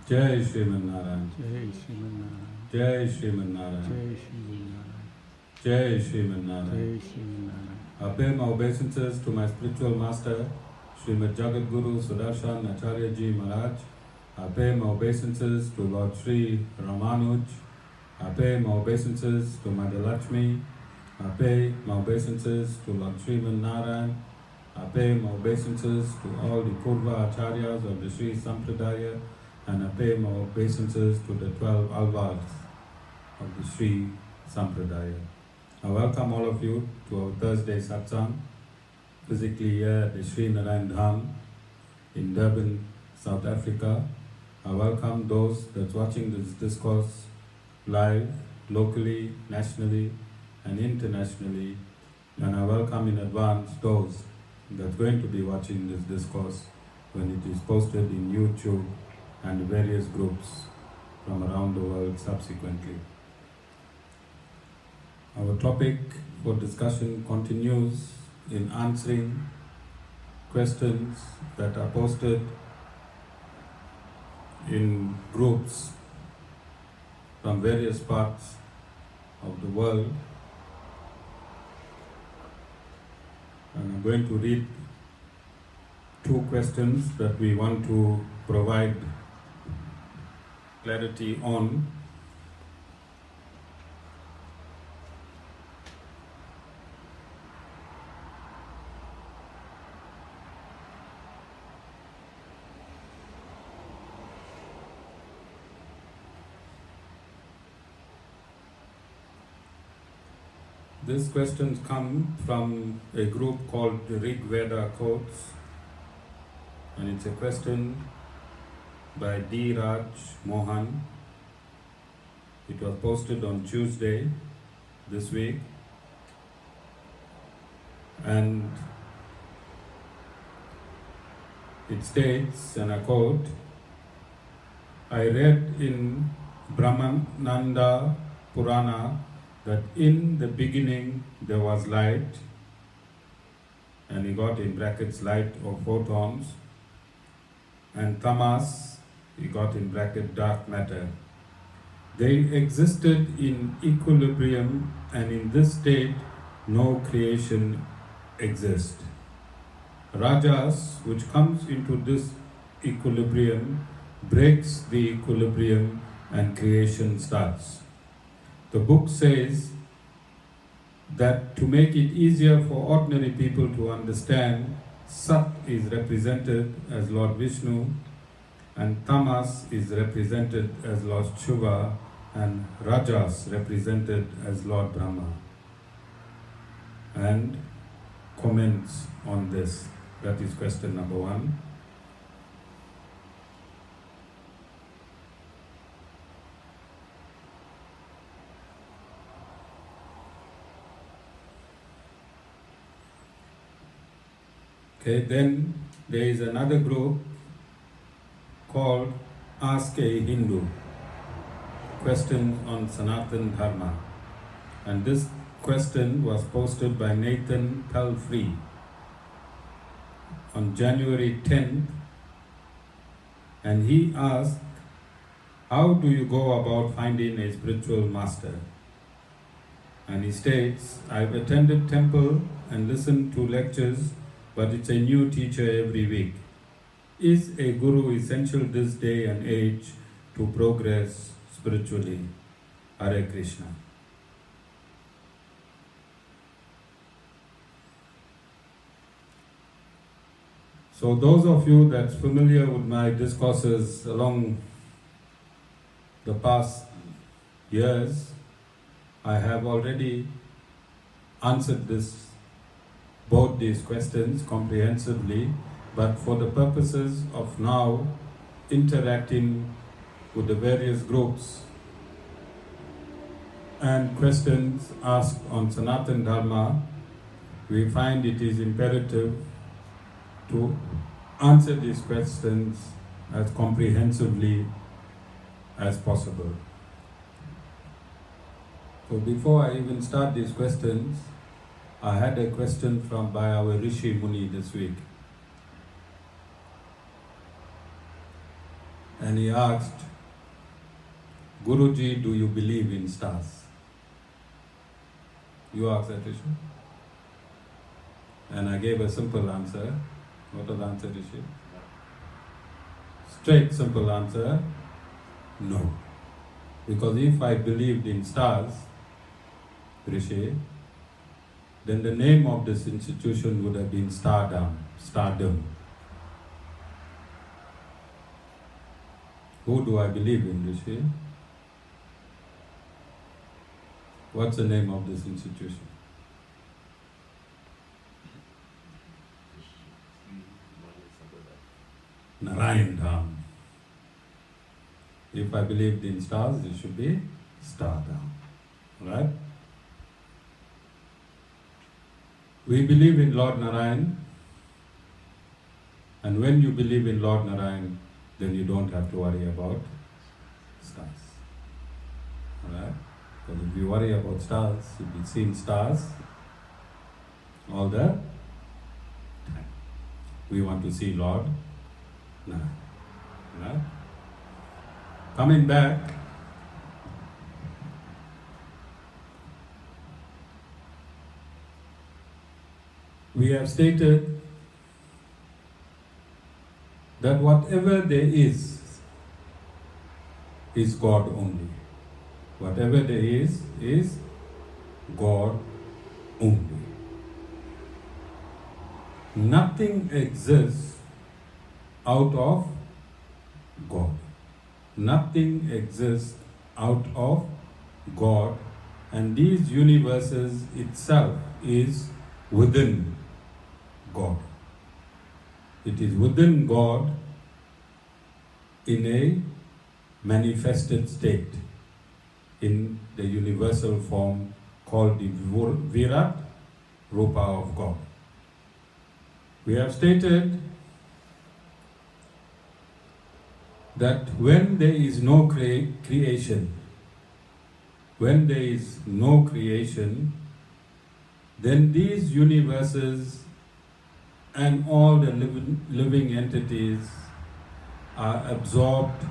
Jai Shriman Narayan. Jai Shriman Narayan. Jai Shriman Narayan. Jai Shriman Narayan. Jai Shriman Narayan. Jai Shriman Narayan. I pay my obeisances to my spiritual master, Srimad Jagat Guru Sudarshan Acharyaji Maharaj. I pay my obeisances to Lord Sri Ramanuj. I pay my obeisances to Mother Lakshmi. I pay my obeisances to Lord Shriman Narayan. I pay my obeisances to all the Purva Acharyas of the Sri Sampradaya, and I pay my obeisances to the 12 Alvars of the Sri Sampradaya. I welcome all of you to our Thursday satsang, physically here at the Sri Narayan Dham in Durban, South Africa. I welcome those that's watching this discourse live, locally, nationally, and internationally. And I welcome in advance those that's going to be watching this discourse when it is posted in YouTube and various groups from around the world subsequently. Our topic for discussion continues in answering questions that are posted in groups from various parts of the world. And I'm going to read two questions that we want to provide clarity on. These questions come from a group called the Rig Veda Quotes, and it's a question by D. Raj Mohan. It was posted on Tuesday this week, and it states, and I quote, I read in Brahmananda Purana that in the beginning there was light, and he got in brackets light or photons, and tamas, he got in bracket dark matter. They existed in equilibrium, and in this state no creation exists. Rajas, which comes into this equilibrium, breaks the equilibrium and creation starts. The book says that to make it easier for ordinary people to understand, Sat is represented as Lord Vishnu, and Tamas is represented as Lord Shiva, and Rajas represented as Lord Brahma. And comments on this. That is question number one. Okay, then there is another group called Ask a Hindu, questions on Sanatan Dharma. And this question was posted by Nathan Pelfrey on January 10th, and he asked, how do you go about finding a spiritual master? And he states, I've attended temple and listened to lectures, but it's a new teacher every week. Is a guru essential this day and age to progress spiritually? Hare Krishna. So those of you that's familiar with my discourses along the past years, I have already answered both these questions comprehensively, but for the purposes of now interacting with the various groups and questions asked on Sanatan Dharma, we find it is imperative to answer these questions as comprehensively as possible. So before I even start these questions, I had a question by our Rishi Muni this week. and he asked, Guruji, do you believe in stars? You asked that, Rishi? And I gave a simple answer. What was the answer, Rishi? Straight, simple answer, no. Because if I believed in stars, Rishi, then the name of this institution would have been Stardom. Who do I believe in, Rishi? What's the name of this institution? Narayan Dham. If I believed in stars, it should be Stardom. Right? We believe in Lord Narayan, and when you believe in Lord Narayan, then you don't have to worry about stars. Alright? Because if you worry about stars, you'll be seeing stars all the time. We want to see Lord Narayan. Alright? Coming back, we have stated that whatever there is God only. Whatever there is God only. Nothing exists out of God. Nothing exists out of God, and these universes itself is within God. It is within God in a manifested state, in the universal form called the Virat Rupa of God. We have stated that when there is no creation, then these universes and all the living entities are absorbed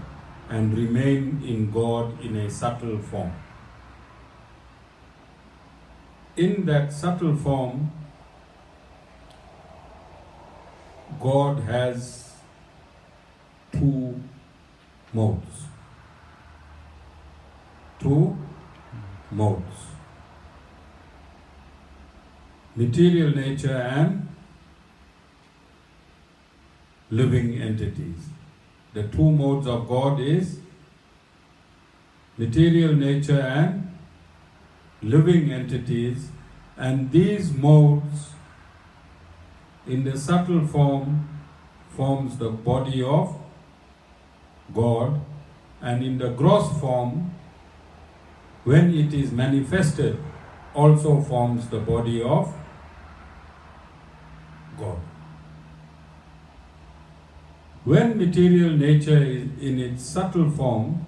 and remain in God in a subtle form. In that subtle form, God has two modes. Material nature and living entities. The two modes of God is material nature and living entities, and these modes in the subtle form forms the body of God, and in the gross form, when it is manifested, also forms the body of God. When material nature is in its subtle form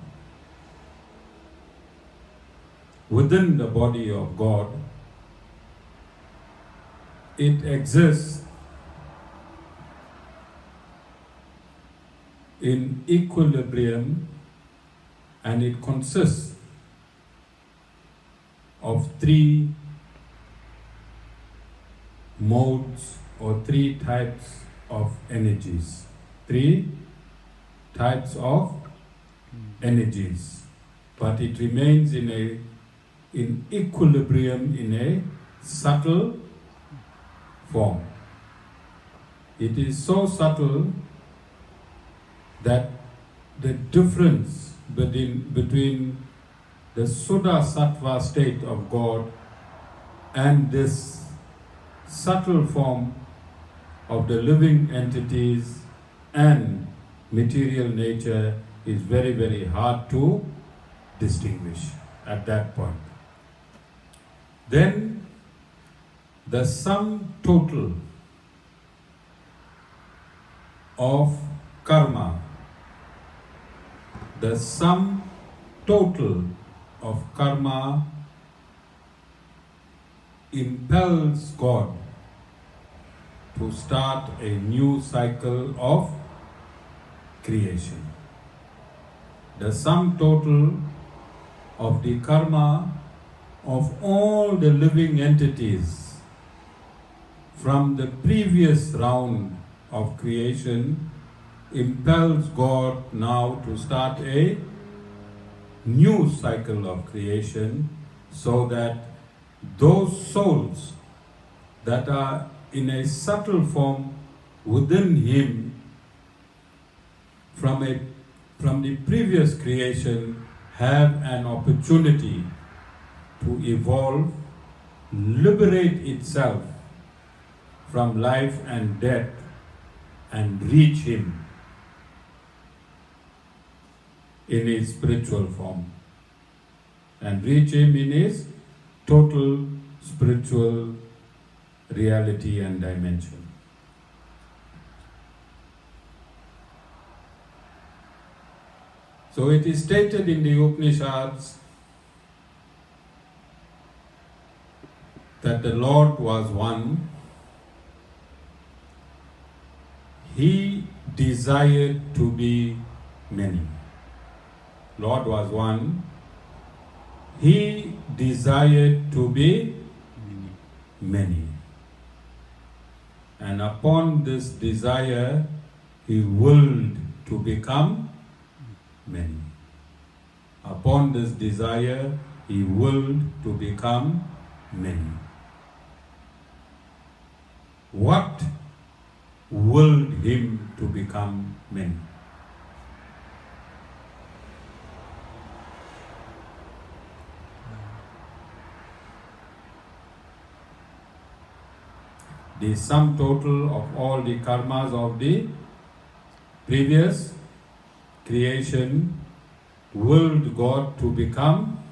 within the body of God, it exists in equilibrium, and it consists of three modes or three types of energies. Three types of energies, but it remains in equilibrium in a subtle form. It is so subtle that the difference between the Suddha Sattva state of God and this subtle form of the living entities and material nature is very, very hard to distinguish at that point. Then the sum total of karma, the sum total of karma impels God to start a new cycle of creation. the sum total of the karma of all the living entities from the previous round of creation impels God now to start a new cycle of creation, so that those souls that are in a subtle form within him from the previous creation have an opportunity to evolve, liberate itself from life and death, and reach him in his spiritual form, and reach him in his total spiritual reality and dimension. So it is stated in the Upanishads that the Lord was one. He desired to be many. Lord was one. He desired to be many. And upon this desire, he willed to become many. Upon this desire, he willed to become many. What willed him to become many? The sum total of all the karmas of the previous creation willed God to become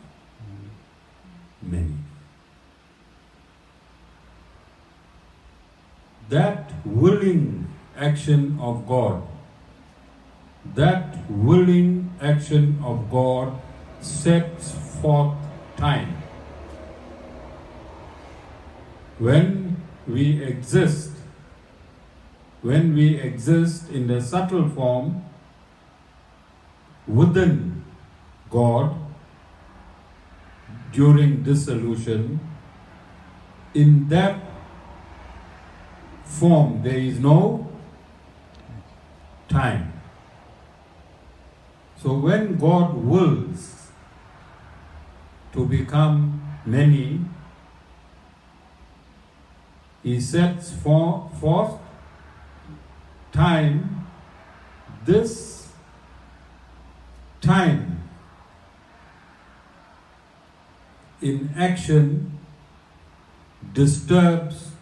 many. That willing action of God, sets forth time. When we exist in the subtle form within God during dissolution, in that form there is no time. So when God wills to become many, he sets forth time. This time in action disturbs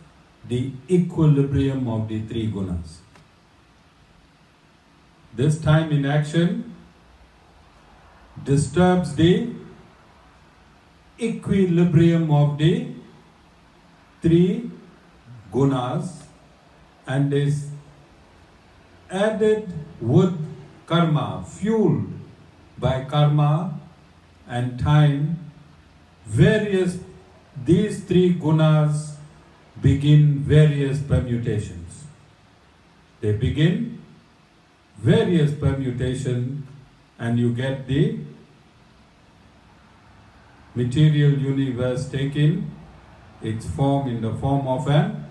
the equilibrium of the three gunas. This time in action disturbs the equilibrium of the three gunas and is added with karma, fueled by karma and time. These three gunas begin various permutations. They begin various permutations, and you get the material universe taking its form in the form of an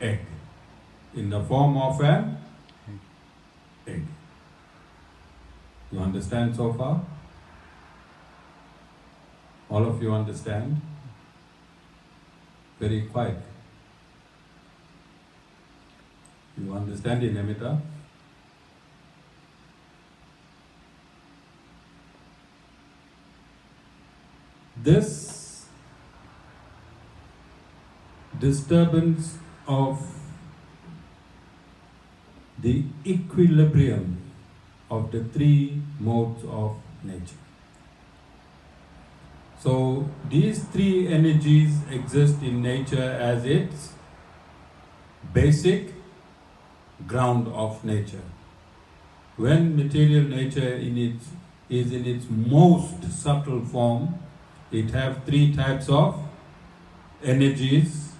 egg. In the form of an egg. You understand so far? All of you understand? Very quiet. You understand in Amita? This disturbance of the equilibrium of the three modes of nature. So these three energies exist in nature as its basic ground of nature. When material nature is in its most subtle form, it has three types of energies.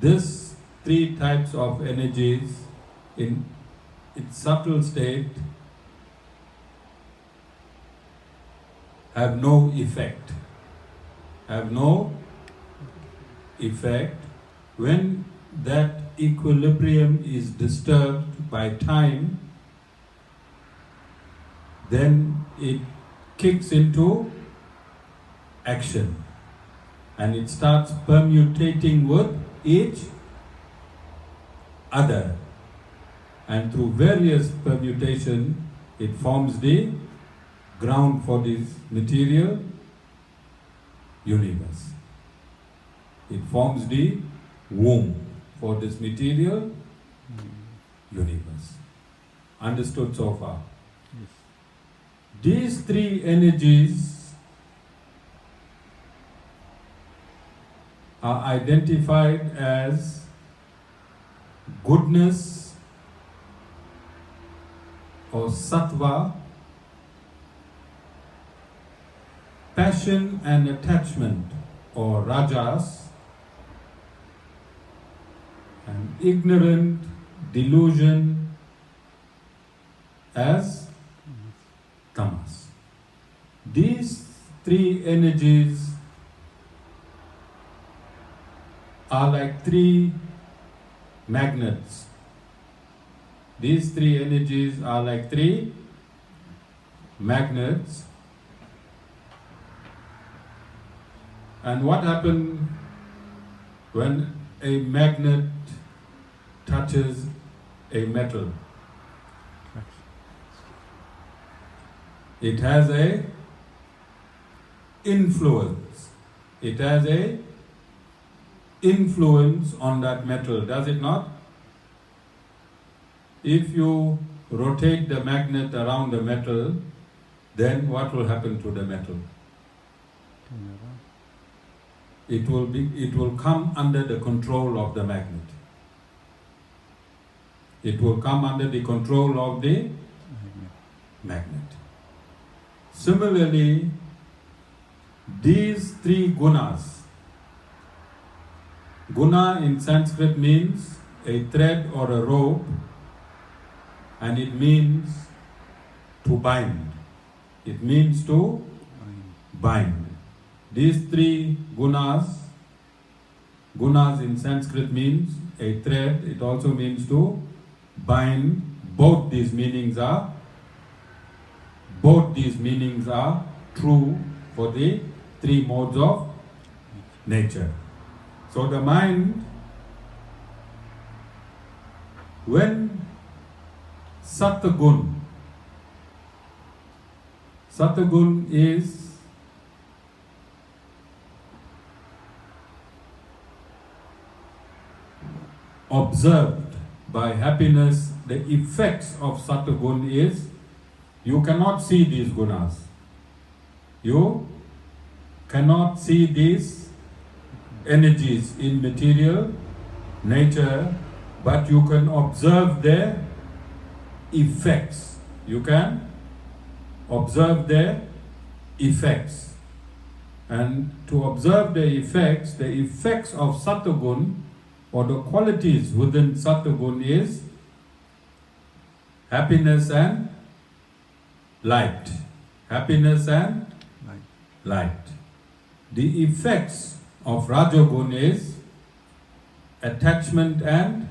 These three types of energies its subtle state have no effect. Have no effect. When that equilibrium is disturbed by time, then it kicks into action and it starts permutating with each other, and through various permutation it forms the ground for this material universe. It forms the womb for this material universe. Understood so far? Yes. These three energies are identified as goodness or sattva, passion and attachment or rajas, and ignorant delusion as tamas. These three energies are like three magnets. These three energies are like three magnets. And what happens when a magnet touches a metal? It has a influence. It has a influence on that metal, does it not? If you rotate the magnet around the metal, then what will happen to the metal? It will come under the control of the magnet. It will come under the control of the magnet. Similarly, these three gunas. Guna in Sanskrit means a thread or a rope, and it means to bind. It means to bind. These three gunas in Sanskrit means a thread, it also means to bind. Both these meanings are true for the three modes of nature. So the mind, when Satgun is observed by happiness, the effects of Satgun is, you cannot see these gunas. You cannot see these energies in material nature, but you can observe their effects. You can observe their effects. And to observe the effects of Satgun, or the qualities within Satgun, is happiness and light. Happiness and light. The effects of Rajagun is attachment and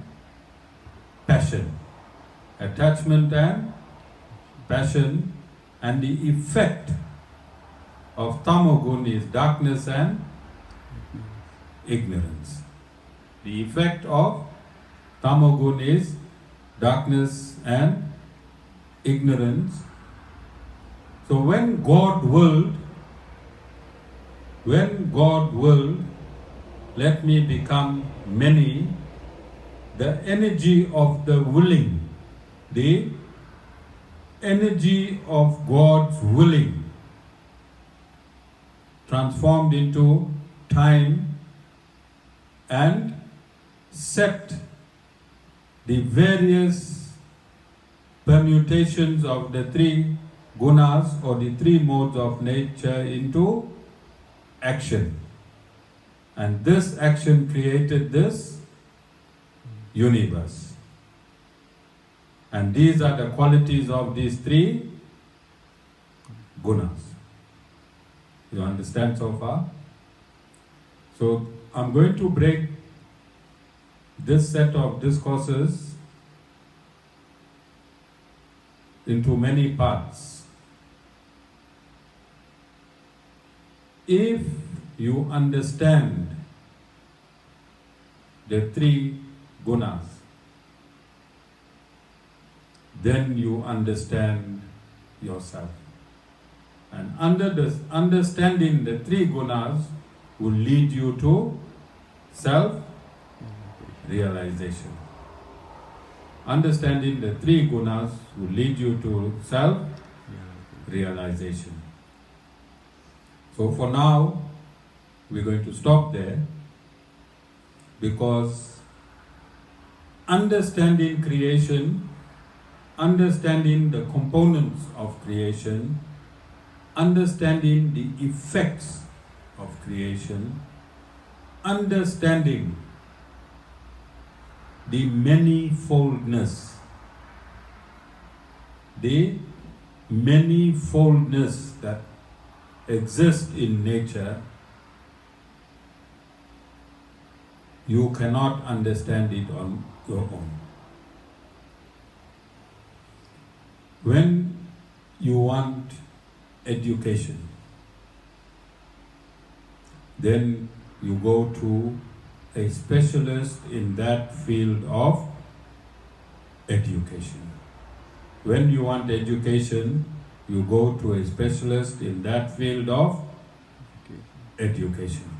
passion. Attachment and passion. And the effect of Tamogun is darkness and ignorance. The effect of Tamogun is darkness and ignorance. So when God willed, let me become many, the energy of the willing, the energy of God's willing transformed into time and set the various permutations of the three gunas or the three modes of nature into action. And this action created this universe. And these are the qualities of these three gunas. You understand so far? So I'm going to break this set of discourses into many parts. If you understand the three gunas, then you understand yourself. And understanding the three gunas will lead you to self-realization. Understanding the three gunas will lead you to self-realization. So for now, we're going to stop there, because understanding creation, understanding the components of creation, understanding the effects of creation, understanding the manifoldness that exists in nature, you cannot understand it on your own. When you want education, then you go to a specialist in that field of education. When you want education, you go to a specialist in that field of education.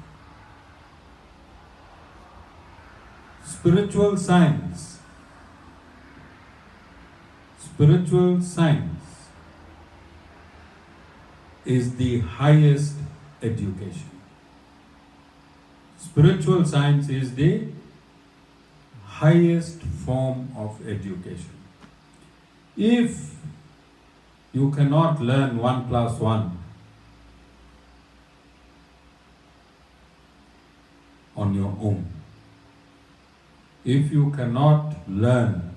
Spiritual science is the highest education. Spiritual science is the highest form of education. If you cannot learn 1 plus 1 on your own, if you cannot learn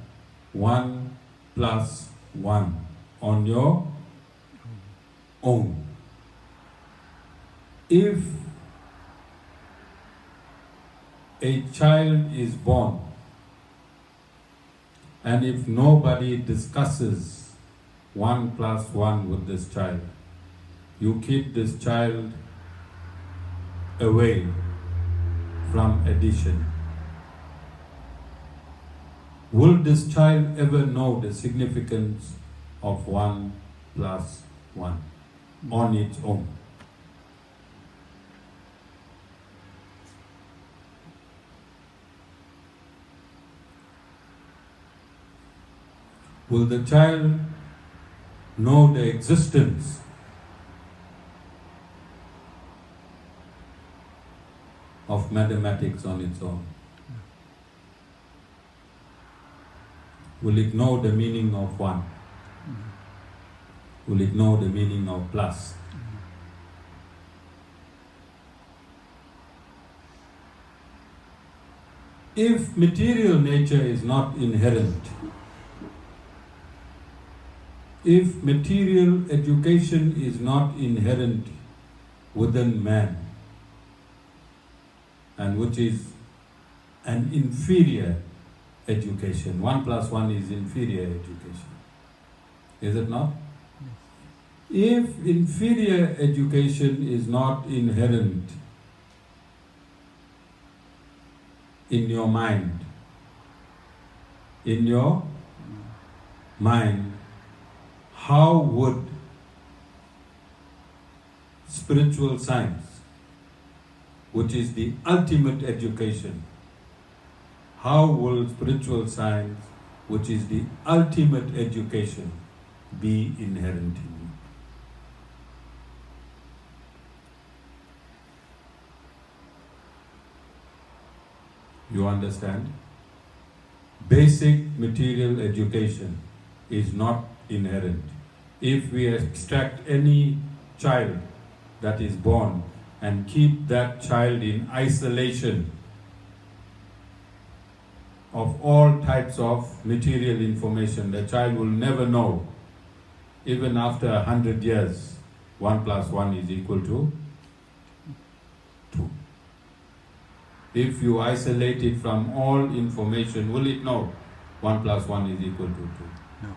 1 plus 1 on your own, if a child is born and if nobody discusses 1 plus 1 with this child, you keep this child away from addition, will this child ever know the significance of 1 plus 1 on its own? Will the child know the existence of mathematics on its own? Will it know the meaning of 1? Will it know the meaning of plus? If material nature is not inherent, if material education is not inherent within man, and which is an inferior education, 1 plus 1 is inferior education, is it not? Yes. If inferior education is not inherent in your mind, how would spiritual science, which is the ultimate education, how will spiritual science, which is the ultimate education, be inherent in you? You understand? Basic material education is not inherent. If we extract any child that is born and keep that child in isolation of all types of material information. The child will never know, even after 100 years, 1 plus 1 is equal to 2. If you isolate it from all information, will it know 1 plus 1 is equal to 2? No.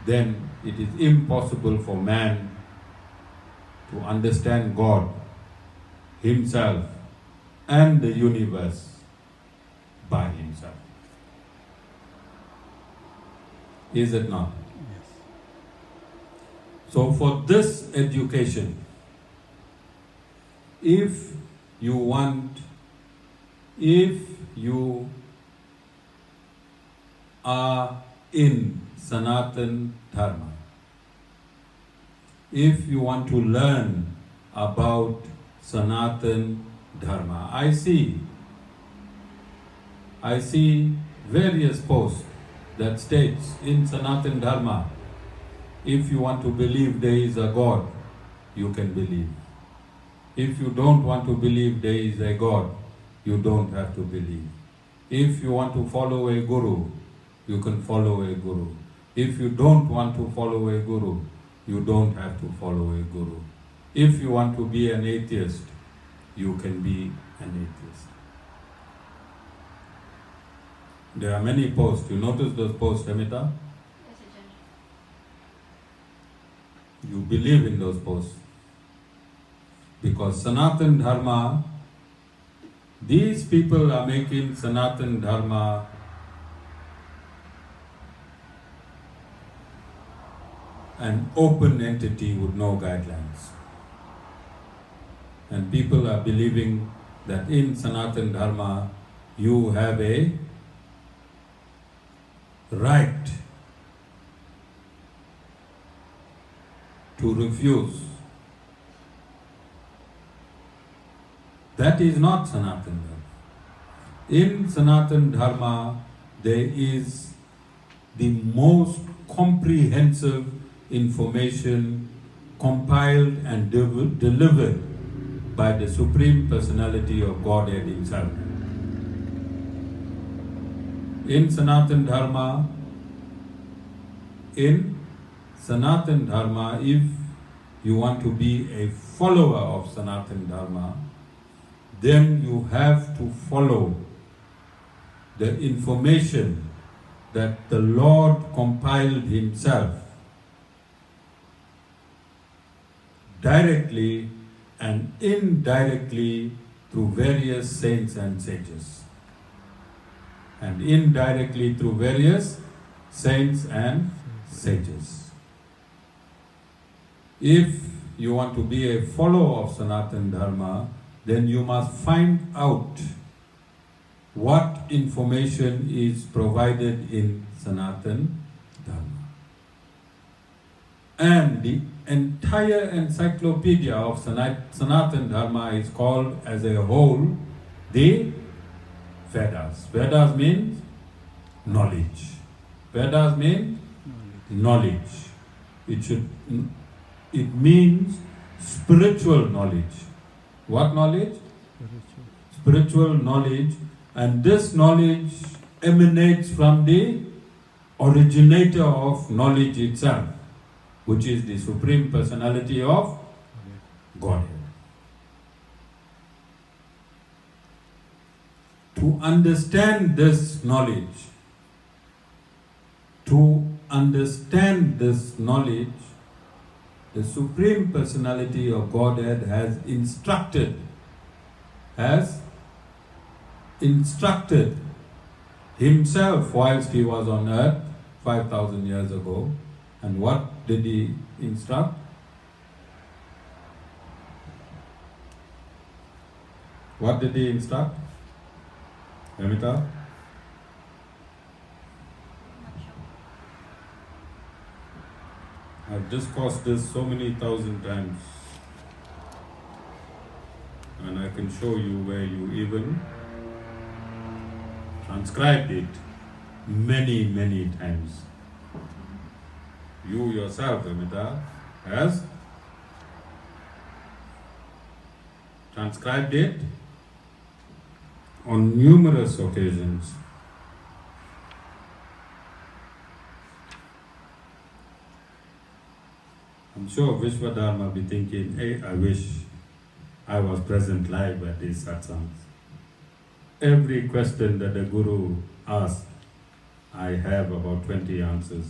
Then it is impossible for man to understand God, himself, and the universe by himself. Is it not? Yes. So for this education, if you are in Sanatan Dharma, if you want to learn about Sanatan Dharma, I see various posts that states in Sanatan Dharma, if you want to believe there is a God, you can believe. If you don't want to believe there is a God, you don't have to believe. If you want to follow a guru, you can follow a guru. If you don't want to follow a guru, you don't have to follow a guru. If you want to be an atheist, you can be an atheist. There are many posts. You notice those posts, Amita? Yes, Acharya. You believe in those posts. Because Sanatan Dharma, these people are making Sanatan Dharma an open entity with no guidelines. And people are believing that in Sanatan Dharma you have a right to refuse. That is not Sanatan Dharma. In Sanatan Dharma, there is the most comprehensive information compiled and delivered by the Supreme Personality of Godhead himself. In Sanatan Dharma, if you want to be a follower of Sanatan Dharma, then you have to follow the information that the Lord compiled himself directly and indirectly through various saints and sages. And indirectly through various saints and sages. If you want to be a follower of Sanatan Dharma, then you must find out what information is provided in Sanatan Dharma. And the entire encyclopedia of Sanatan Dharma is called as a whole the Vedas. Vedas means knowledge. Vedas means knowledge. It means spiritual knowledge. What knowledge? Spiritual knowledge. And this knowledge emanates from the originator of knowledge itself, which is the Supreme Personality of Godhead. To understand this knowledge, the Supreme Personality of Godhead has instructed himself whilst he was on earth 5,000 years ago. And what did he instruct? What did he instruct? Amita? I've discussed this so many thousand times, and I can show you where you even transcribed it many, many times. You yourself, Amita, has transcribed it on numerous occasions. I'm sure Vishwadharma be thinking, hey, I wish I was present live at these satsangs. Every question that the Guru asked, I have about 20 answers.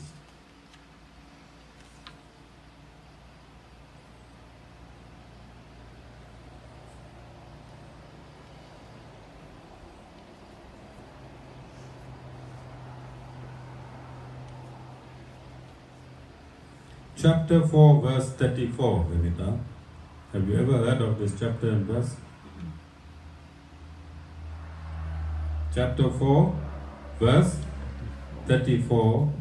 Chapter 4, verse 34, Vinita. Have you ever heard of this chapter and verse? Chapter 4, verse 34.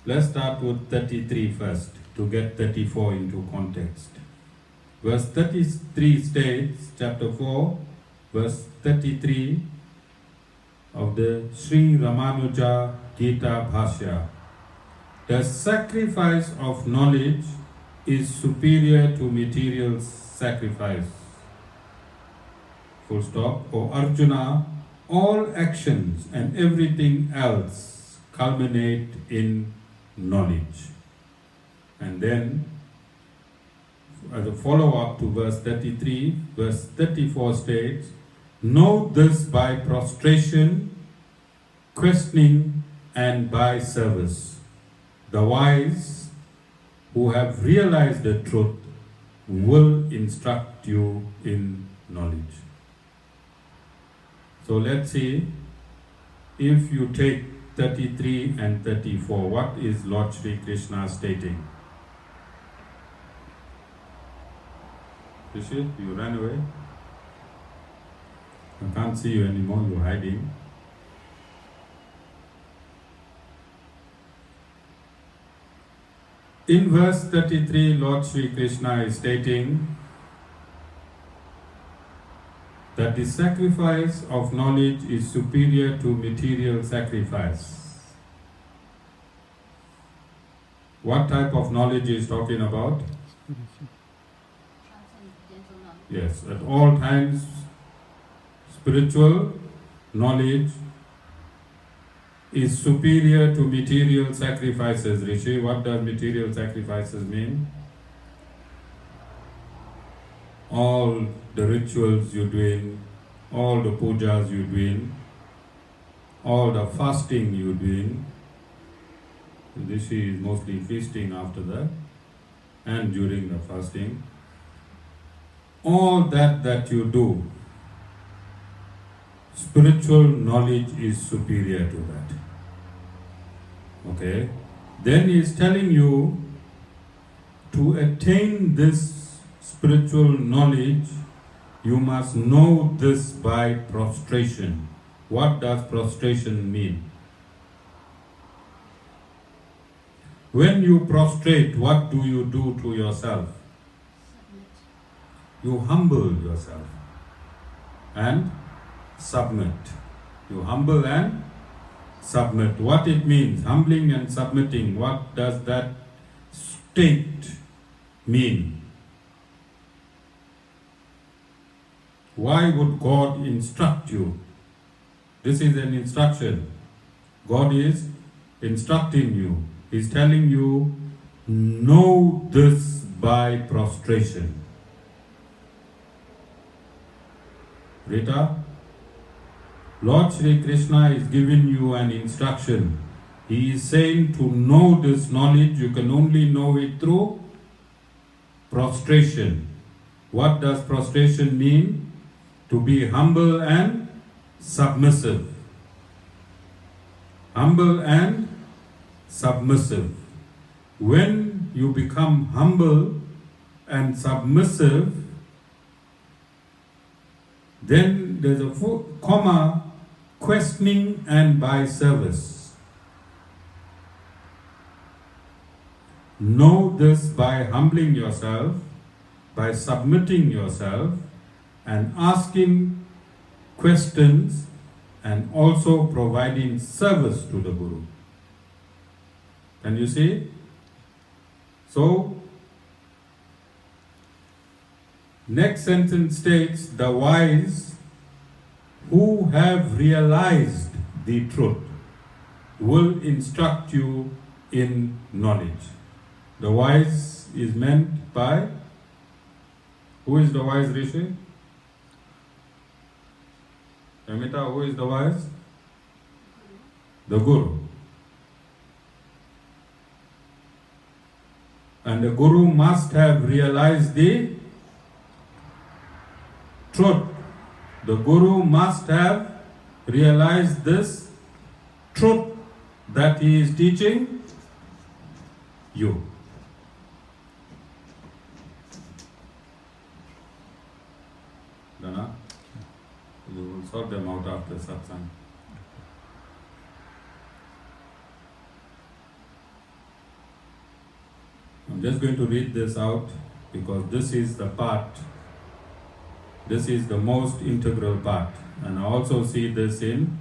Let's start with 33 first, to get 34 into context. Verse 33 states, chapter 4, verse 33 of the Sri Ramanuja Gita Bhashya. The sacrifice of knowledge is superior to material sacrifice. Full stop. O Arjuna, all actions and everything else culminate in knowledge. And then, as a follow-up to verse 33, verse 34 states, know this by prostration, questioning, and by service. The wise who have realized the truth will instruct you in knowledge. So let's see, if you take 33 and 34, what is Lord Shri Krishna stating? Rishi, you ran away? I can't see you anymore, you're hiding. In verse 33, Lord Shri Krishna is stating that the sacrifice of knowledge is superior to material sacrifice. What type of knowledge is talking about? Transcendental knowledge. Yes, at all times, spiritual knowledge is superior to material sacrifices. Rishi, what does material sacrifices mean? All the rituals you're doing, all the pujas you're doing, all the fasting you're doing. Rishi is mostly feasting after that and during the fasting. All that you do, spiritual knowledge is superior to that. Okay? Then he is telling you to attain this spiritual knowledge, you must know this by prostration. What does prostration mean? When you prostrate, what do you do to yourself? Submit. You humble yourself and submit. You humble and submit. What it means, humbling and submitting, what does that state mean? Why would God instruct you? This is an instruction. God is instructing you. He's telling you, know this by prostration. Rita? Lord Shri Krishna is giving you an instruction. He is saying to know this knowledge, you can only know it through prostration. What does prostration mean? To be humble and submissive. Humble and submissive. When you become humble and submissive, then there's a comma, questioning and by service. Know this by humbling yourself, by submitting yourself, and asking questions, and also providing service to the Guru. Can you see? So, Next sentence states, the wise who have realized the truth will instruct you in knowledge. The wise is meant by, who is the wise, Rishi? Amita, who is the wise? The Guru. And the Guru must have realized the truth. The Guru must have realized this truth that he is teaching you. Dana, you will sort them out after satsang. I'm just going to read this out because this is the part, this is the most integral part. And I also see this in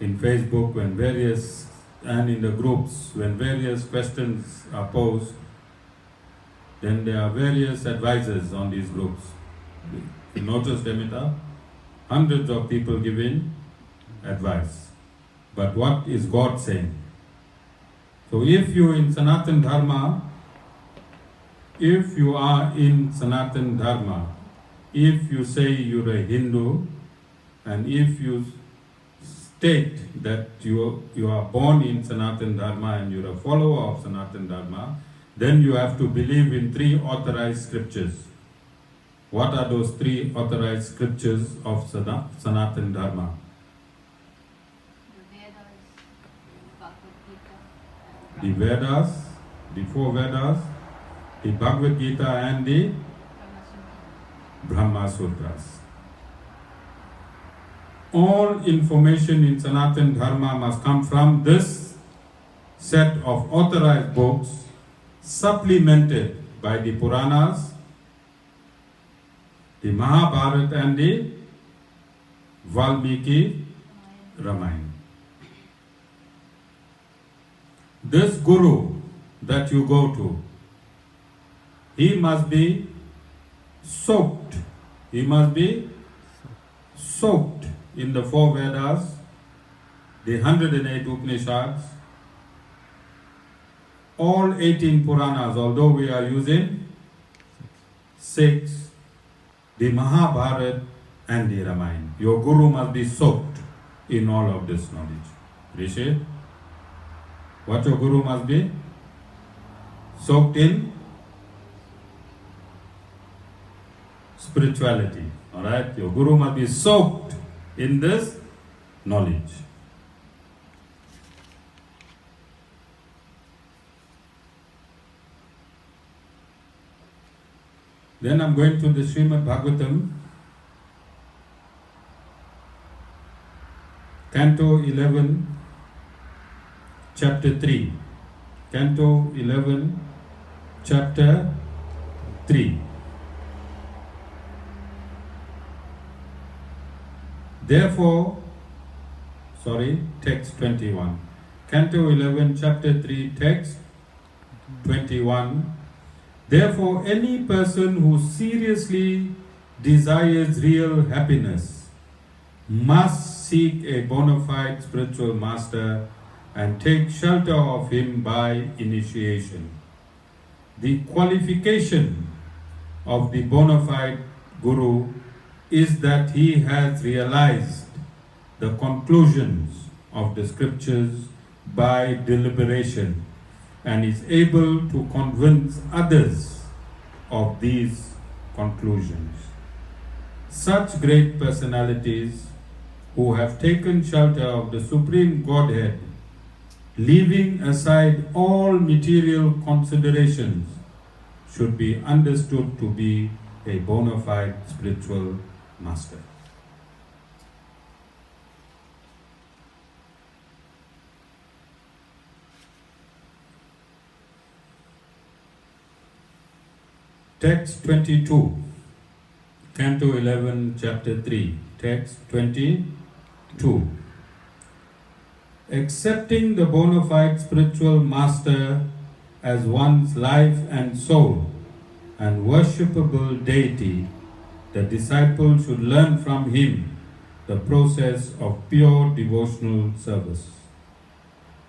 Facebook when various, and in the groups, when various questions are posed, then there are various advisors on these groups. You notice, Demita, hundreds of people giving advice. But what is God saying? So if you in Sanatan Dharma, if you are in Sanatan Dharma, if you say you're a Hindu, and if you state that you are born in Sanatan Dharma and you're a follower of Sanatan Dharma, then you have to believe in 3 authorized scriptures. What are those 3 authorized scriptures of Sanatan Dharma? The Vedas, the 4 Vedas, the Bhagavad Gita and the Brahma Sutras. All information in Sanatan Dharma must come from this set of authorized books, supplemented by the Puranas, the Mahabharata and the Valmiki Ramayana. This Guru that you go to, he must be soaked. He must be soaked in the 4 Vedas, the 108 Upanishads, all 18 Puranas, although we are using 6, the Mahabharata and the Ramayana. Your Guru must be soaked in all of this knowledge. Rishi, what your Guru must be? Soaked in spirituality. Alright? Your Guru must be soaked in this knowledge. Then I'm going to the Srimad Bhagavatam, Canto 11, Chapter 3. Canto 11, Chapter 3. Therefore, text 21. Canto 11, Chapter 3, text 21. Therefore, any person who seriously desires real happiness must seek a bona fide spiritual master and take shelter of him by initiation. The qualification of the bona fide Guru is that he has realized the conclusions of the scriptures by deliberation and is able to convince others of these conclusions. Such great personalities who have taken shelter of the Supreme Godhead, leaving aside all material considerations, should be understood to be a bona fide spiritual master. Text 22, Canto 11, Chapter 3, text 22. Accepting the bona fide spiritual master as one's life and soul and worshipable deity, the disciple should learn from him the process of pure devotional service.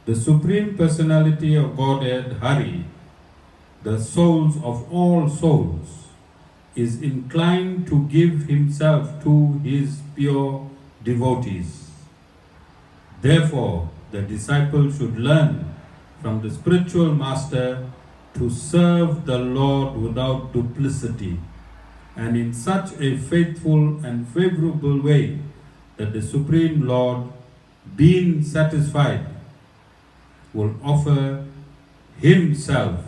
The Supreme Personality of Godhead, Hari, the souls of all souls, is inclined to give himself to his pure devotees. Therefore, the disciple should learn from the spiritual master to serve the Lord without duplicity, and in such a faithful and favorable way that the Supreme Lord, being satisfied, will offer himself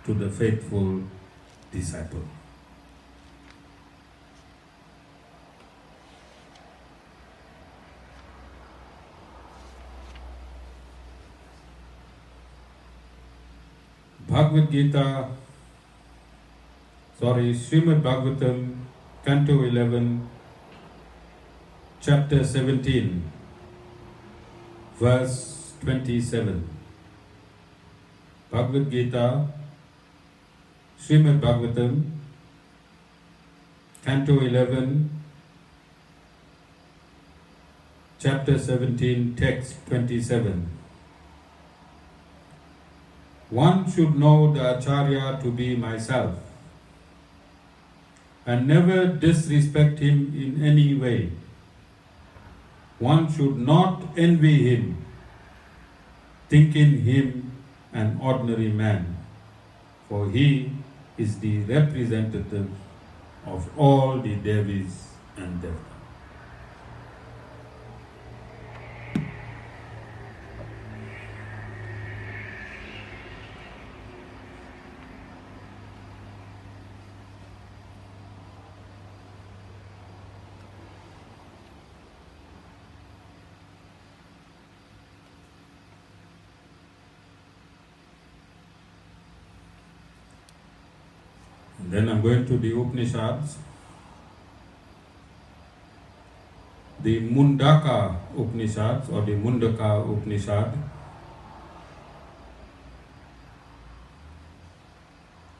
to the faithful disciple. Srimad Bhagavatam, Canto 11, Chapter 17, verse 27. Bhagavad Gita, Srimad Bhagavatam, Canto 11, Chapter 17, Text 27. One should know the Acharya to be myself, and never disrespect him in any way. One should not envy him, thinking him an ordinary man, for he is the representative of all the Devis and Devas. Then I'm going to the Upanishads. The Mundaka Upanishads or the Mundaka Upanishad,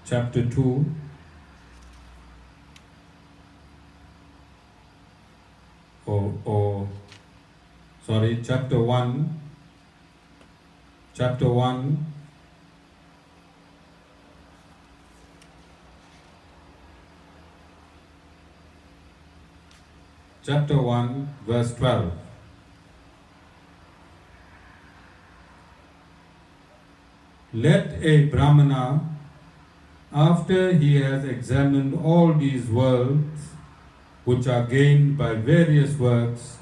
Chapter 2, Chapter 1, Chapter 1, verse 12. Let a Brahmana, after he has examined all these worlds, which are gained by various works,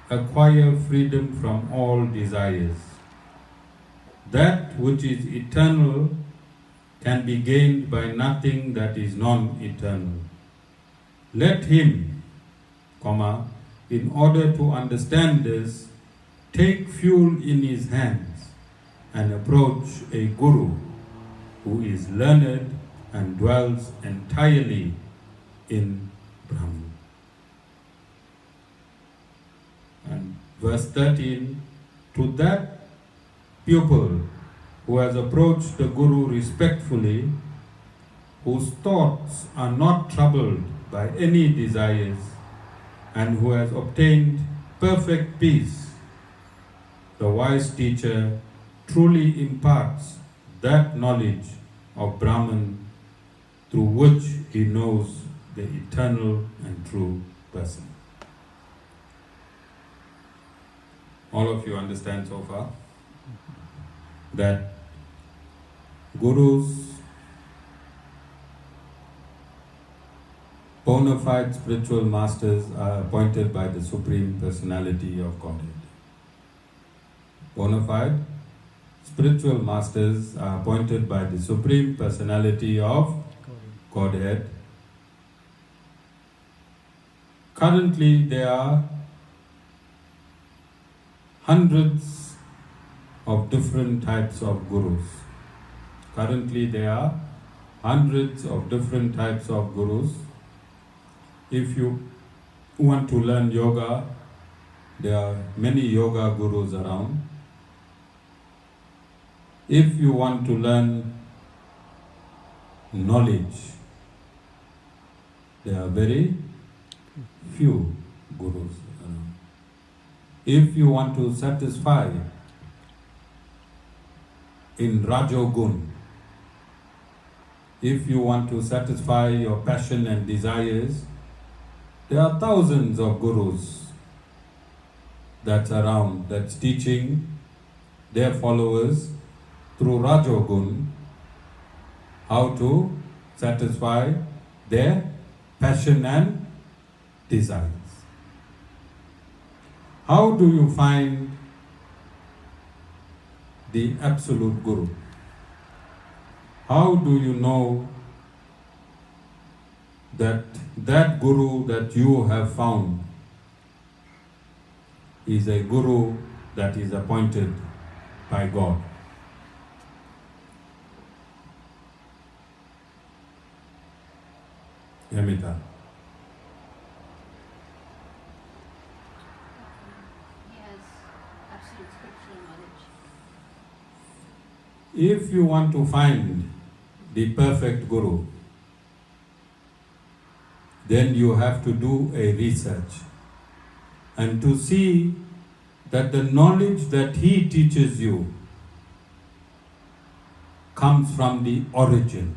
acquire freedom from all desires. That which is eternal can be gained by nothing that is non-eternal. Let him, in order to understand this, take fuel in his hands and approach a guru who is learned and dwells entirely in Brahman. And verse 13, to that pupil who has approached the guru respectfully, whose thoughts are not troubled by any desires, and who has obtained perfect peace, the wise teacher truly imparts that knowledge of Brahman through which he knows the eternal and true person. All of you understand so far that gurus, bona fide spiritual masters, are appointed by the Supreme Personality of Godhead. Bona fide spiritual masters are appointed by the Supreme Personality of Godhead. Currently, there are hundreds of different types of gurus. Currently, there are hundreds of different types of gurus. If you want to learn yoga, there are many yoga gurus around. If you want to learn knowledge, There are very few gurus around. If you want to satisfy in Rajogun, if you want to satisfy your passion and desires, there are thousands of gurus that's around, that's teaching their followers through Rajogun how to satisfy their passion and desires. How do you find the absolute Guru? How do you know that that Guru that you have found is a Guru that is appointed by God? Amita. He has absolute scriptural knowledge. If you want to find the perfect Guru, then you have to do a research and to see that the knowledge that he teaches you comes from the origin,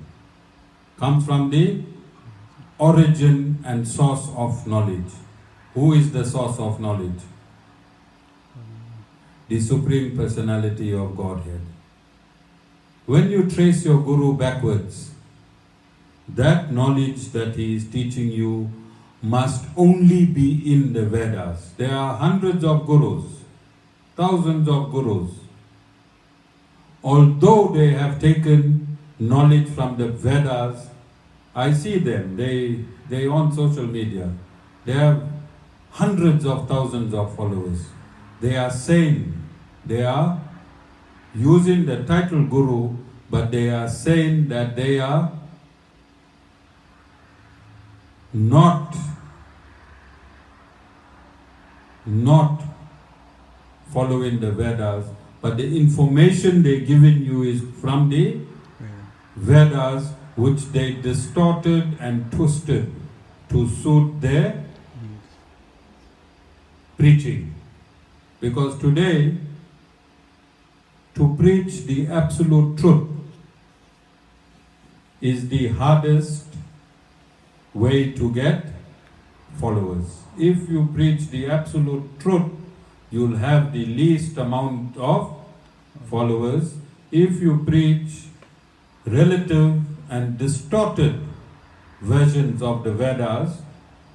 and source of knowledge. Who is the source of knowledge? The Supreme Personality of Godhead. When you trace your Guru backwards, that knowledge that he is teaching you must only be in the Vedas. There are hundreds of Gurus, thousands of Gurus. Although they have taken knowledge from the Vedas, I see them, they on social media. They have hundreds of thousands of followers. They are saying, they are using the title Guru, but they are saying that they are not following the Vedas, but the information they're giving you is from the Vedas, which they distorted and twisted to suit their preaching. Because today, to preach the absolute truth is the hardest way to get followers. If you preach the absolute truth, you'll have the least amount of followers. If you preach relative and distorted versions of the Vedas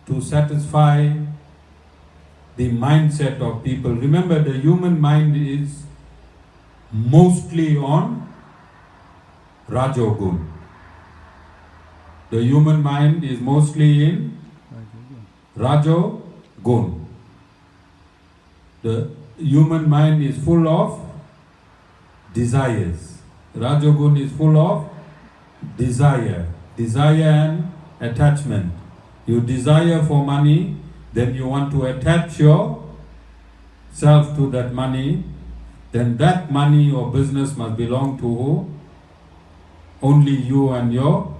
to satisfy the mindset of people. Remember, the human mind is mostly on Rajogun. The human mind is mostly in Rajogun. The human mind is full of desires. Rajogun is full of desire and attachment. You desire for money, then you want to attach yourself to that money, then that money or business must belong to who? Only you and your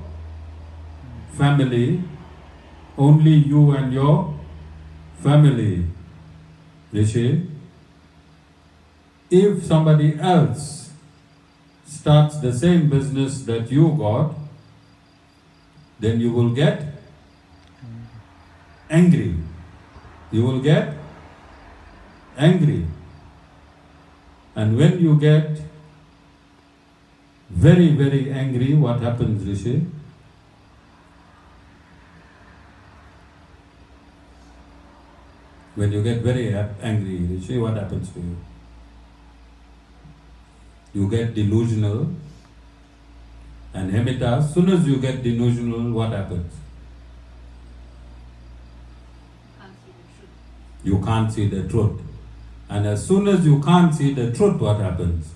family. Only you and your family. Rishi, if somebody else starts the same business that you got, then you will get angry. You will get angry. And when you get very, very angry, what happens, Rishi? When you get very angry, Rishi, what happens to you? You get delusional. And Hemita, as soon as you get delusional, what happens? You can't see the truth. And as soon as you can't see the truth, what happens?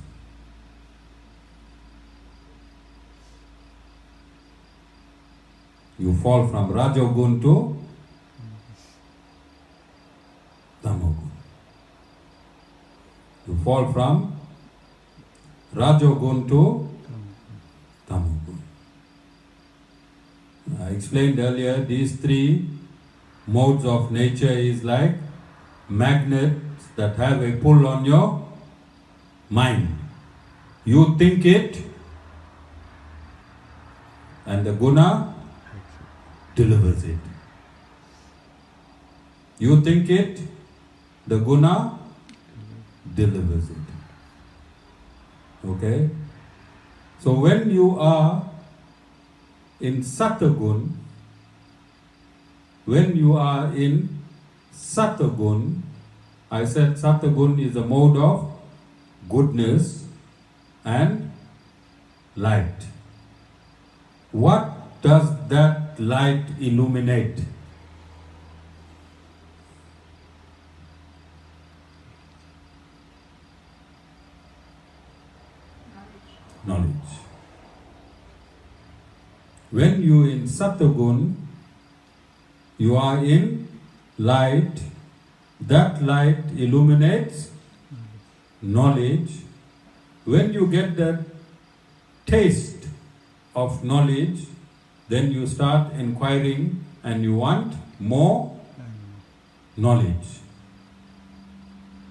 You fall from Rajogun to Tamogun. You fall from Rajogun to Tamogun. I explained earlier, these three modes of nature is like magnets that have a pull on your mind. You think it, and the guna delivers it. You think it, the guna delivers it. Okay? So when you are in Satagun, I said Satagun is a mode of goodness and light. What does that light illuminate? Knowledge. When you in Satagun, you are in light. That light illuminates knowledge. When you get that taste of knowledge, then you start inquiring and you want more knowledge.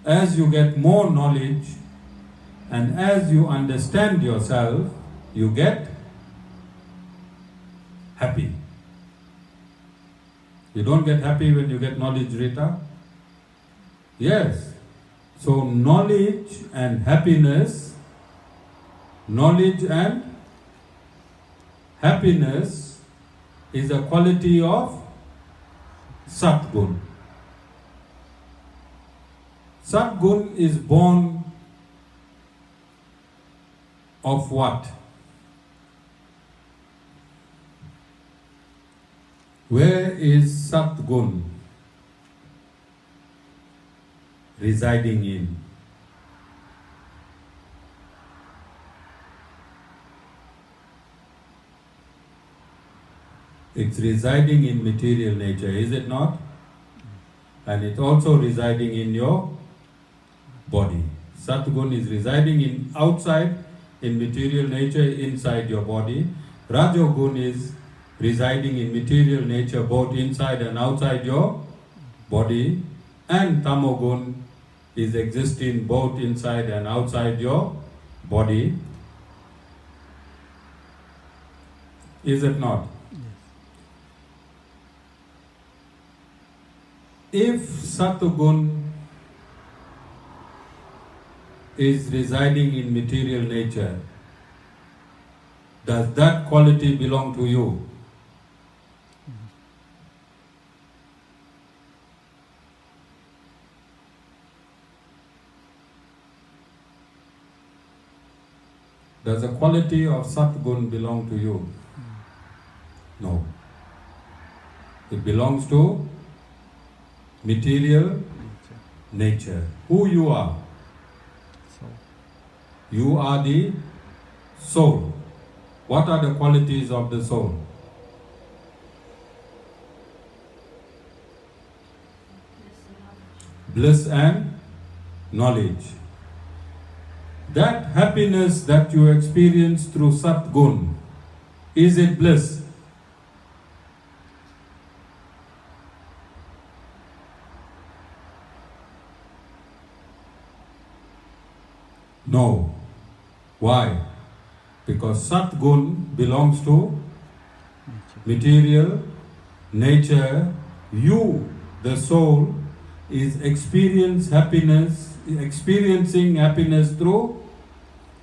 As you get more knowledge and as you understand yourself, you get happy. You don't get happy when you get knowledge, Rita? Yes. So knowledge and happiness is a quality of Satgun. Satgun is born of what? Where is Satgun residing in? It's residing in material nature, is it not? And it's also residing in your body. Satgun is residing in outside, in material nature, inside your body. Rajogun is residing in material nature, both inside and outside your body. And Tamogun is existing both inside and outside your body. Is it not? If Satugun is residing in material nature, does that quality belong to you? Does the quality of Satgun belong to you? No. It belongs to material nature. Who you are? Soul. You are the soul. What are the qualities of the soul? Bliss and knowledge. That happiness that you experience through Satgun, is it bliss? No. Why? Because Satgun belongs to material nature. You, the soul, is experiencing happiness through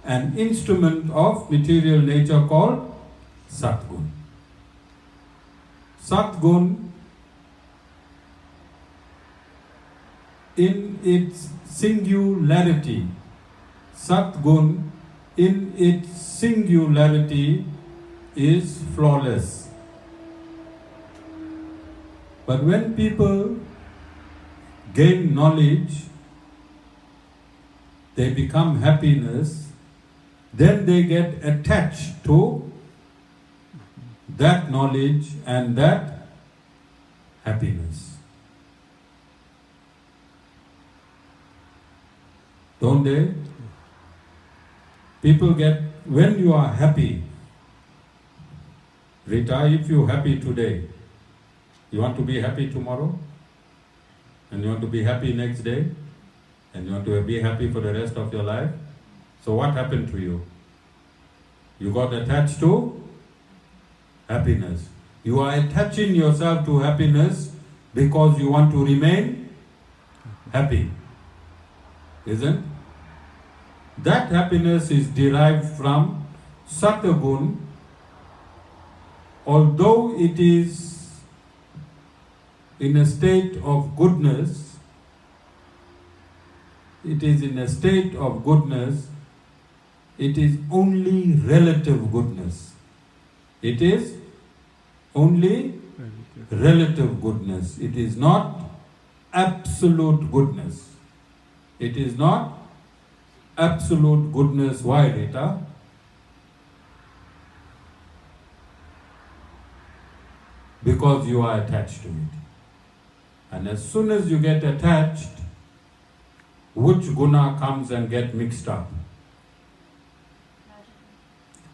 an instrument of material nature called Satgun. Satgun, in its singularity, Satgun in its singularity is flawless. But when people gain knowledge, they become happiness, then they get attached to that knowledge and that happiness. Don't they? People get, when you are happy, Rita, if you're happy today, you want to be happy tomorrow? And you want to be happy next day? And you want to be happy for the rest of your life? So what happened to you? You got attached to happiness. You are attaching yourself to happiness because you want to remain happy. Isn't? That happiness is derived from Satagun, although it is in a state of goodness, it is only relative goodness. It is only relative goodness. It is not absolute goodness. It is not absolute goodness. Why, Rita? Because you are attached to it. And as soon as you get attached, which guna comes and get mixed up?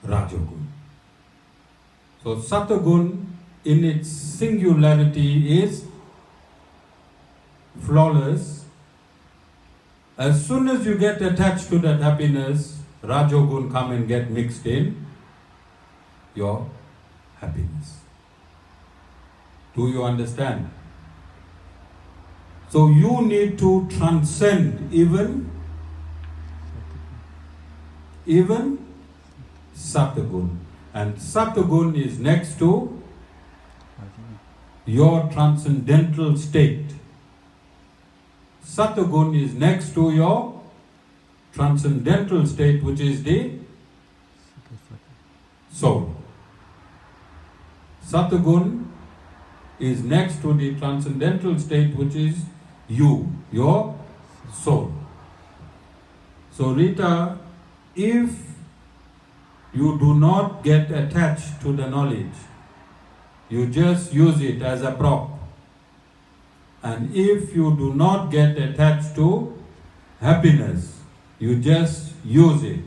Rajagun. So Satagun in its singularity is flawless. As soon as you get attached to that happiness, Rajagun come and get mixed in your happiness. Do you understand? So you need to transcend even Satagun. And Satagun is next to your transcendental state. Satagun is next to your transcendental state, which is the soul. Satagun is next to the transcendental state, which is you, your soul. So Rita, if you do not get attached to the knowledge, you just use it as a prop. And if you do not get attached to happiness, you just use it.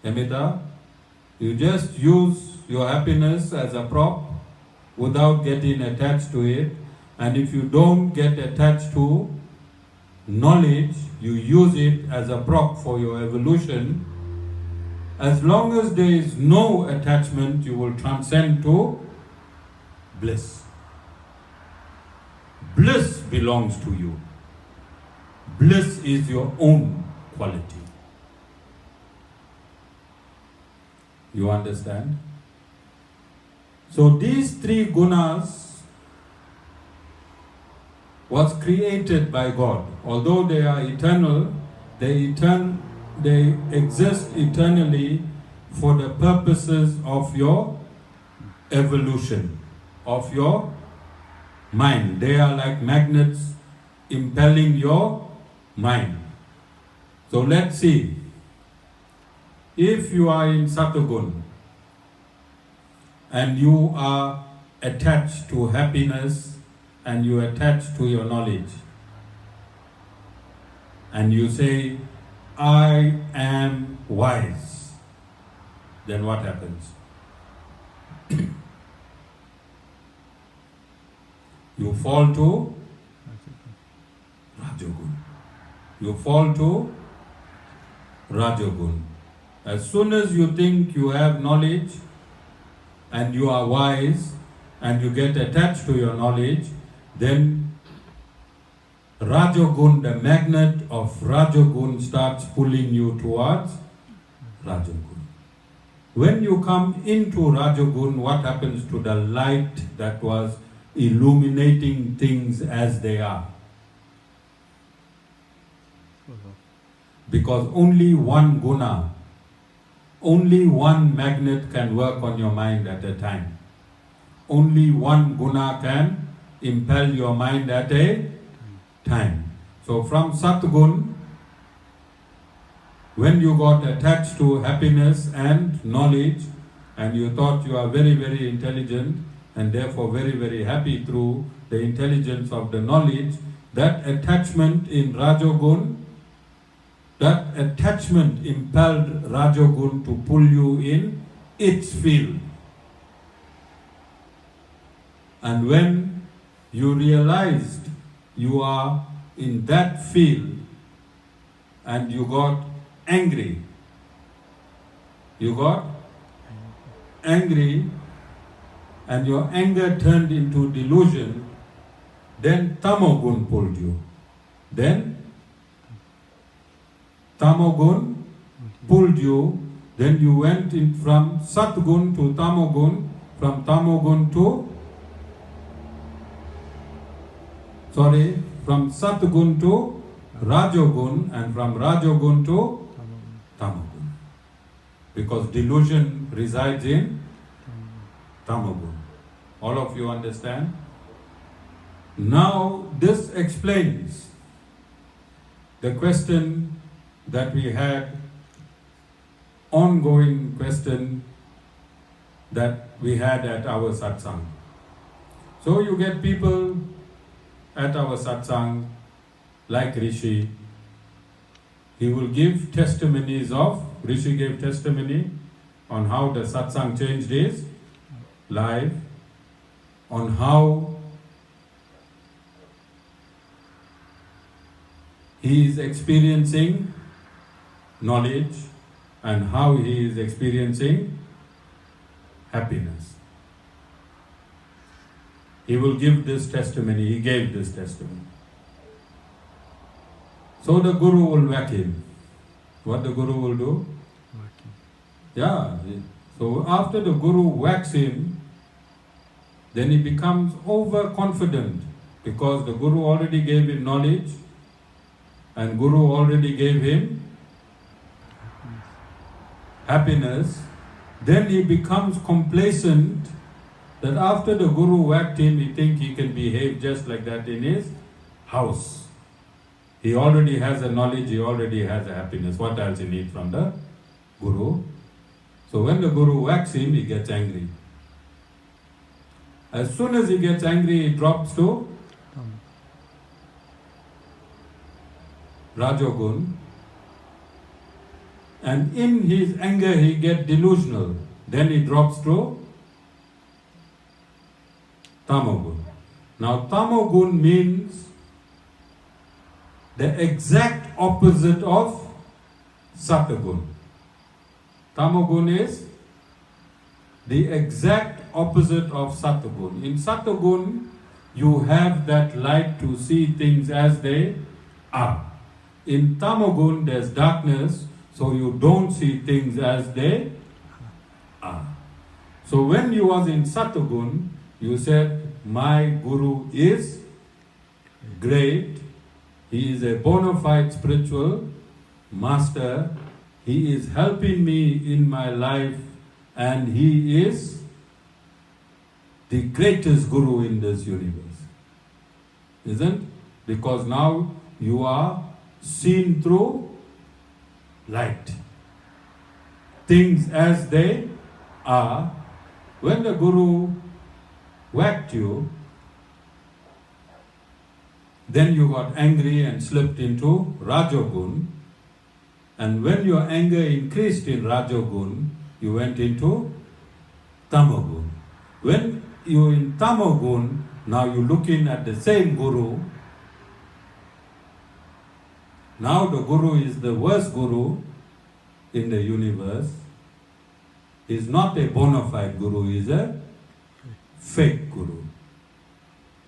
Amita, you just use your happiness as a prop without getting attached to it. And if you don't get attached to knowledge, you use it as a prop for your evolution. As long as there is no attachment, you will transcend to bliss. Bliss belongs to you. Bliss is your own quality. You understand? So these three gunas was created by God. Although they are eternal, they exist eternally for the purposes of your evolution, of your mind. They are like magnets impelling your mind. So let's see. If you are in Satagun and you are attached to happiness and you attach to your knowledge, and you say, I am wise, then what happens? You fall to Rajagun. You fall to Rajagun. As soon as you think you have knowledge and you are wise and you get attached to your knowledge, then Rajagun, the magnet of Rajagun, starts pulling you towards Rajagun. When you come into Rajagun, what happens to the light that was illuminating things as they are? Because only one guna, only one magnet can work on your mind at a time. Only one guna can impel your mind at a time. So from Satgun, when you got attached to happiness and knowledge, and you thought you are very, very intelligent, and therefore very, very happy through the intelligence of the knowledge, that attachment in Rajogun, that attachment impelled Rajogun to pull you in its field. And when you realized you are in that field and you got angry, and your anger turned into delusion, then tamogun pulled you. Then tamogun pulled you, then you went in from satgun to tamogun, from satgun to rajogun, and from rajogun to tamogun. Because delusion resides in tamogun. All of you understand? Now this explains the question that we had, ongoing question that we had at our satsang. So you get people at our satsang like Rishi. He will give testimonies of, Rishi gave testimony on how the satsang changed his life, on how he is experiencing knowledge and how he is experiencing happiness. He will give this testimony, he gave this testimony. So the Guru will whack him. What the Guru will do? Yeah. So after the Guru whacks him, then he becomes overconfident because the Guru already gave him knowledge and Guru already gave him happiness. Then he becomes complacent that after the Guru whacked him, he thinks he can behave just like that in his house. He already has a knowledge, he already has a happiness. What else he needs from the Guru? So when the Guru whacks him, he gets angry. As soon as he gets angry, he drops to Rajogun. And in his anger, he gets delusional. Then he drops to Tamogun. Now, Tamogun means the exact opposite of Satagun. Tamogun is the exact opposite of Satagun. In Satagun, you have that light to see things as they are. In Tamogun, there's darkness, so you don't see things as they are. So when you was in Satagun, you said, my Guru is great. He is a bona fide spiritual master. He is helping me in my life and he is the greatest Guru in this universe. Isn't? Because now you are seen through light. Things as they are. When the Guru whacked you, then you got angry and slipped into Rajogun. And when your anger increased in Rajogun, you went into Tamogun. When you're in Tamogun, now you're looking at the same Guru. Now the Guru is the worst Guru in the universe. He's not a bona fide Guru, he's a fake Guru.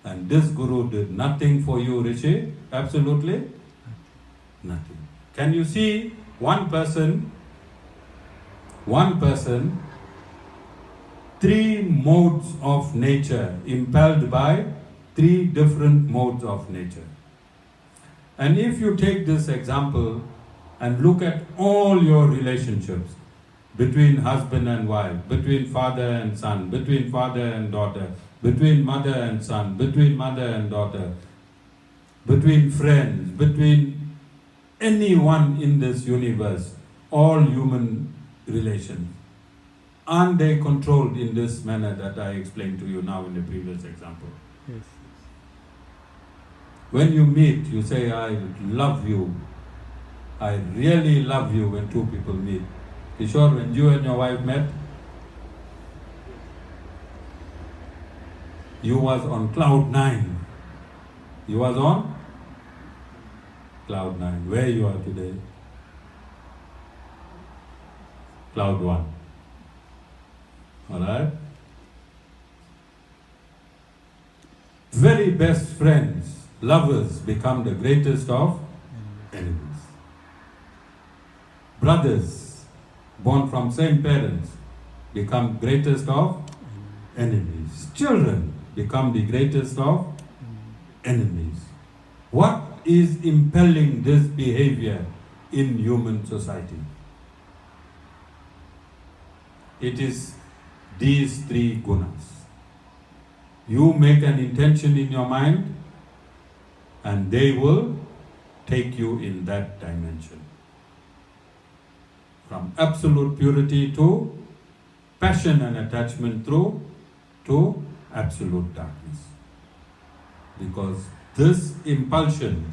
And this Guru did nothing for you, Rishi. Absolutely nothing. Can you see one person, three modes of nature, impelled by three different modes of nature? And if you take this example and look at all your relationships, between husband and wife, between father and son, between father and daughter, between mother and son, between mother and daughter, between friends, between anyone in this universe, all human relations, aren't they controlled in this manner that I explained to you now in the previous example? Yes. When you meet, you say, I love you. I really love you when two people meet. Kishore, when you and your wife met, you was on cloud 9. You was on cloud 9. Where you are today? Cloud 1. Alright? Very best friends, lovers become the greatest of enemies. Brothers born from same parents become greatest of enemies. Children become the greatest of enemies. What is impelling this behavior in human society? It is these 3 gunas. You make an intention in your mind and they will take you in that dimension. From absolute purity to passion and attachment through to absolute darkness. Because this impulsion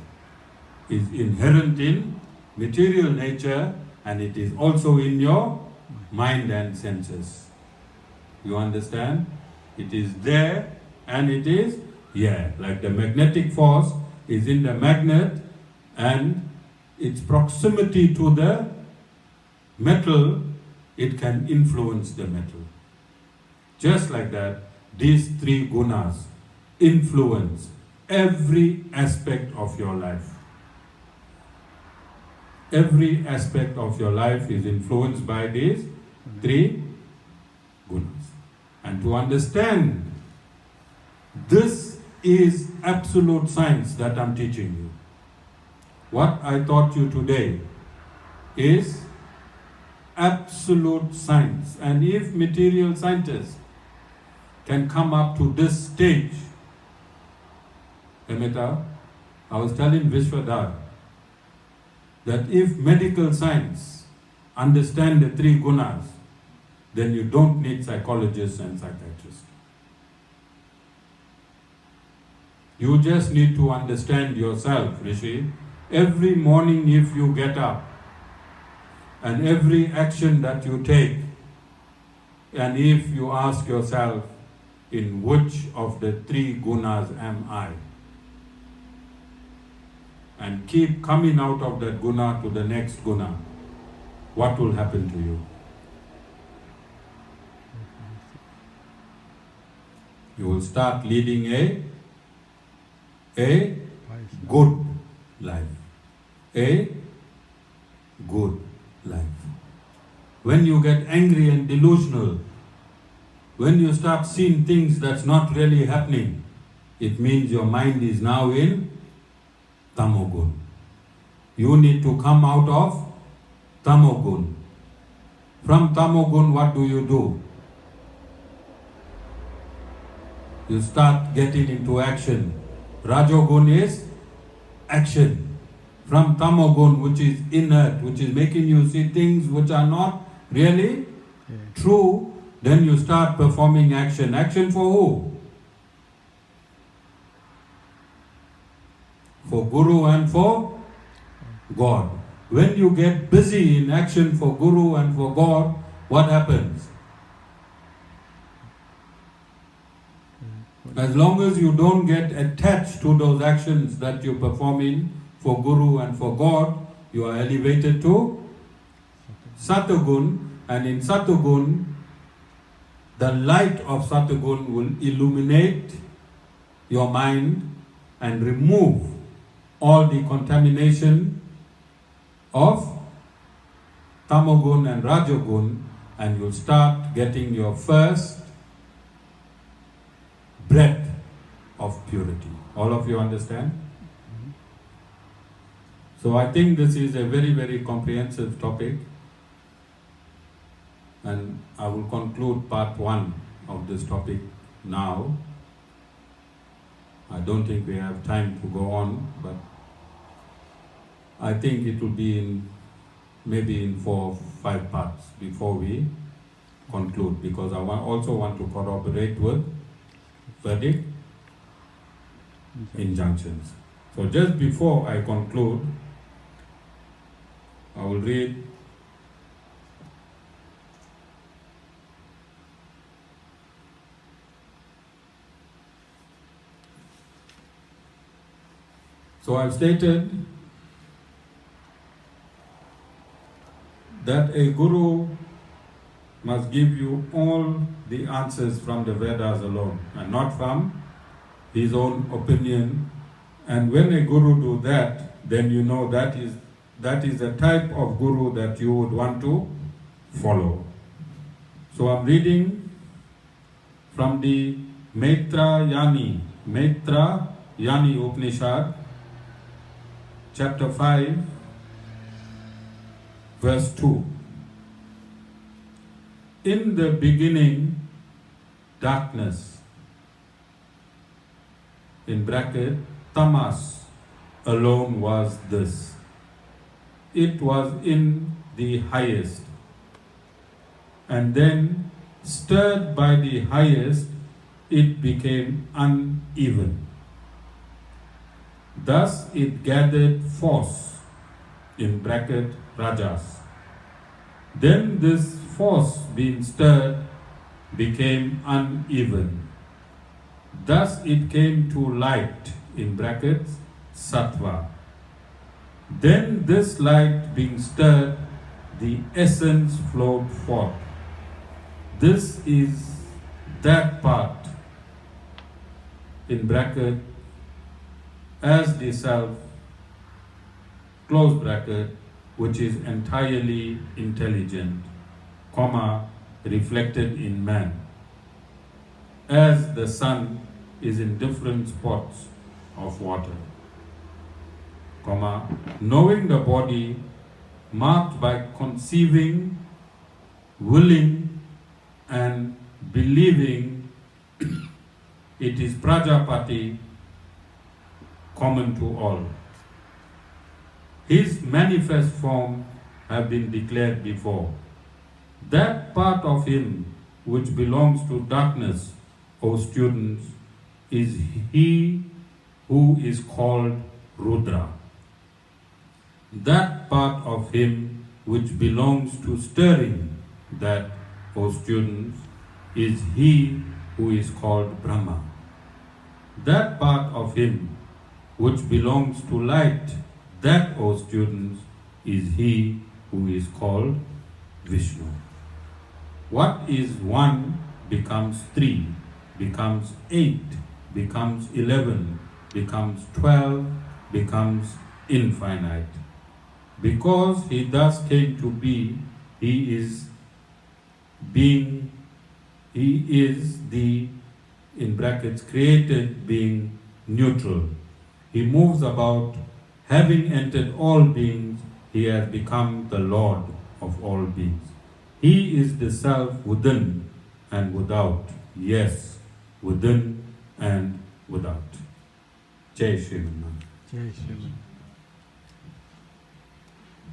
is inherent in material nature and it is also in your mind and senses. You understand? It is there and it is here. Like the magnetic force is in the magnet and its proximity to the metal, it can influence the metal. Just like that, these 3 gunas influence every aspect of your life. Every aspect of your life is influenced by these 3 gunas. And to understand, this is absolute science that I'm teaching you. What I taught you today is absolute science. And if material scientists can come up to this stage, Amita, I was telling Vishishtadvaita that if medical science understand the 3 gunas, then you don't need psychologists and psychiatrists. You just need to understand yourself, Rishi. Every morning if you get up, and every action that you take, and if you ask yourself, in which of the 3 gunas am I? And keep coming out of that guna to the next guna, what will happen to you? You will start leading a good life. A good life. When you get angry and delusional, when you start seeing things that's not really happening, it means your mind is now in tamogun. You need to come out of tamogun. From tamogun, what do? You start getting into action. Rajogun is action. From tamogun, which is inert, which is making you see things which are not really true, then you start performing action. Action for who? For Guru and for God. When you get busy in action for Guru and for God, what happens? As long as you don't get attached to those actions that you're performing for Guru and for God, you are elevated to Satagun, and in Satagun, the light of Satagun will illuminate your mind and remove all the contamination of Tamogun and Rajogun, and you'll start getting your first breath of purity. All of you understand? So I think this is a very, very comprehensive topic, and I will conclude part 1 of this topic now. I don't think we have time to go on, but I think it will be maybe in 4 or 5 parts before we conclude, because I also want to corroborate with Vedic injunctions. So just before I conclude, I will read So I've stated that a guru must give you all the answers from the Vedas alone and not from his own opinion. And when a guru do that, then you know that is the type of guru that you would want to follow. So I'm reading from the Maitrayani Upanishad, chapter 5, verse 2. In the beginning, darkness, in bracket, tamas, alone was this. It was in the highest. And then, stirred by the highest, it became uneven. Thus it gathered force, in bracket, rajas. Then this force being stirred became uneven. Thus it came to light, in brackets, sattva. Then this light being stirred, the essence flowed forth. This is that part, in bracket, as the self, close bracket, which is entirely intelligent, comma, reflected in man, as the sun is in different spots of water, comma, knowing the body marked by conceiving, willing, and believing it is Prajapati, common to all. His manifest form have been declared before. That part of him which belongs to darkness, O students, is he who is called Rudra. That part of him which belongs to stirring, that, O students, is he who is called Brahma. That part of him which belongs to light, that, O students, is he who is called Vishnu. What is one becomes 3, becomes 8, becomes 11, becomes 12, becomes infinite. Because he thus came to be, he is being, he is the, in brackets, created being neutral. He moves about, having entered all beings, he has become the Lord of all beings. He is the self within and without. Yes, within and without. Jai Shri Mohan. Jai Shiva.